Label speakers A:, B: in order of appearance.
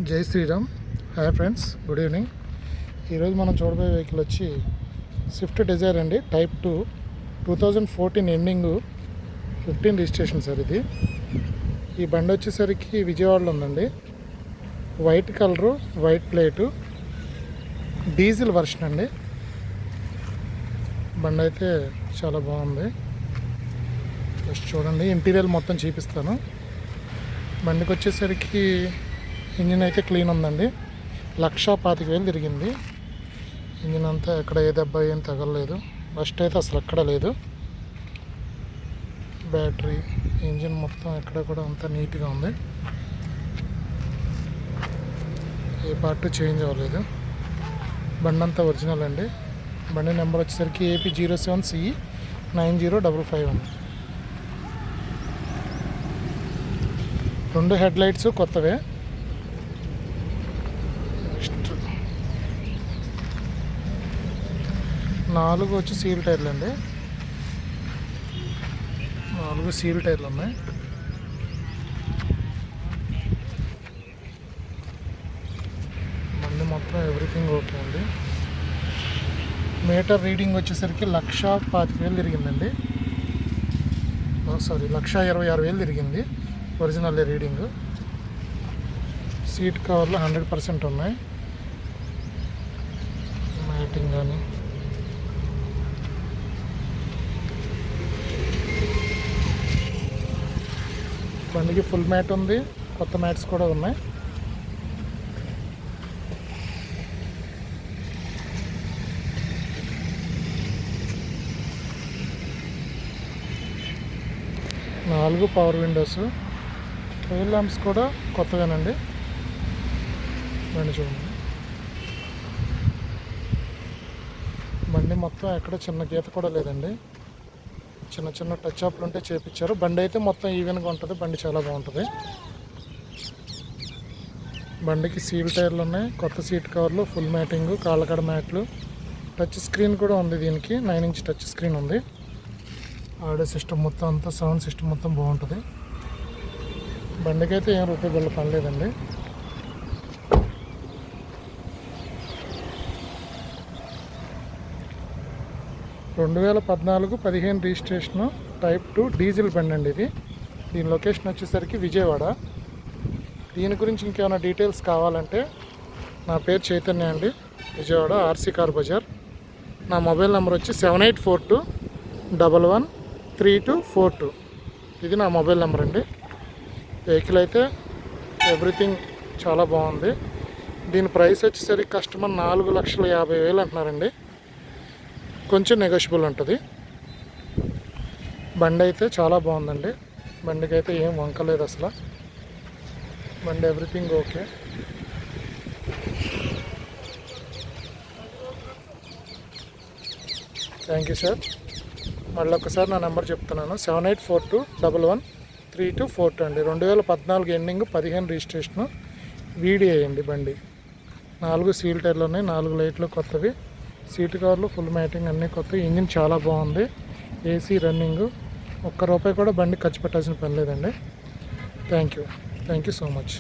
A: జై శ్రీరామ్. Hi friends, good evening. ఈరోజు మనం చూడబోయే వెహికల్ వచ్చి స్విఫ్ట్ డిజైర్ అండి, టైప్ 2, 2014 ఎండింగ్, 15 రిజిస్ట్రేషన్ సార్ ఇది. ఈ బండి వచ్చేసరికి విజయవాడలో ఉందండి. White colour, white plate, diesel version అండి. బండి అయితే చాలా బాగుంది. ఫస్ట్ చూడండి, ఇంటీరియర్ మొత్తం చూపిస్తాను. బండికి వచ్చేసరికి ఇంజిన్ అయితే క్లీన్ ఉందండి. 1,25,000 తిరిగింది. ఇంజిన్ అంతా ఎక్కడ ఏ దెబ్బ ఏం తగలలేదు. ఫస్ట్ అయితే అసలు ఎక్కడ లేదు. బ్యాటరీ, ఇంజిన్ మొత్తం ఎక్కడ కూడా అంతా నీట్గా ఉంది. ఏ పార్ట్ చేంజ్ అవ్వలేదు. బండి అంతా ఒరిజినల్ అండి. బండి నెంబర్ వచ్చేసరికి AP 07CE 9055. 2 హెడ్ లైట్స్ కొత్తవే. 4 వచ్చి సీల్ టైర్లు అండి. 4 సీల్ టైర్లు ఉన్నాయి. బండి మొత్తం ఎవ్రీథింగ్ ఓకే అండి. మీటర్ రీడింగ్ వచ్చేసరికి 1,25,000 తిరిగిందండి. సారీ, 1,26,000 తిరిగింది. Original reading. సీట్ కవర్లు 100% ఉన్నాయి. మ్యాటింగ్ కానీ బండికి ఫుల్ మ్యాట్ ఉంది. కొత్త మ్యాట్స్ కూడా ఉన్నాయి. నాలుగు పవర్ విండోస్. టైల్ ల్యాంప్స్ కూడా కొత్తగానండి. బండి చూడండి. బండి మొత్తం ఎక్కడ చిన్న గీత కూడా లేదండి. చిన్న చిన్న టచ్ అప్లు ఉంటే చేపించారు. బండి అయితే మొత్తం ఈవెన్గా ఉంటుంది. బండి చాలా బాగుంటుంది. బండికి సీల్ టైర్లు ఉన్నాయి. కొత్త సీట్ కవర్లు, ఫుల్ మ్యాటింగ్, కాళ్ళకడ మ్యాట్లు, టచ్ స్క్రీన్ కూడా ఉంది. దీనికి 9 ఇంచ్ టచ్ స్క్రీన్ ఉంది. ఆడియో సిస్టమ్ మొత్తం అంతా, సౌండ్ సిస్టమ్ మొత్తం బాగుంటుంది. బండికి అయితే ఏం రూపాయి బిళ్ళ పని లేదండి. రెండు 2014-15 రిజిస్ట్రేషను, టైప్ 2 డీజిల్ బండి అండి ఇది. దీని లొకేషన్ వచ్చేసరికి విజయవాడ. దీని గురించి ఇంకేమైనా డీటెయిల్స్ కావాలంటే నా పేరు చైతన్య అండి, విజయవాడ RC కార్ బజార్. నా మొబైల్ నెంబర్ వచ్చి 7842113242. ఇది నా మొబైల్ నెంబర్ అండి. వెహికల్ అయితే ఎవ్రీథింగ్ చాలా బాగుంది. దీని ప్రైస్ వచ్చేసరికి కస్టమర్ 4,50,000 అంటున్నారండి. కొంచెం నెగోషియబుల్ ఉంటుంది. బండి అయితే చాలా బాగుందండి. బండికి అయితే ఏం వంకలేదు అసలు. బండి everything okay. Thank you sir. మళ్ళీ ఒకసారి నా నెంబర్ చెప్తున్నాను, 7842113242 అండి. 2014 ఎండింగ్, 15 రిజిస్ట్రేషను, VDI అండి. బండి 4 సీల్ టైర్లు ఉన్నాయి. 4 లైట్లు కొత్తవి. సీట్ కవర్లు, ఫుల్ మ్యాటింగ్ అన్నీ కొత్త. ఇంజిన్ చాలా బాగుంది. AC running. ₹1 కూడా బండి ఖర్చు పెట్టాల్సిన పని లేదండి. Thank you so much.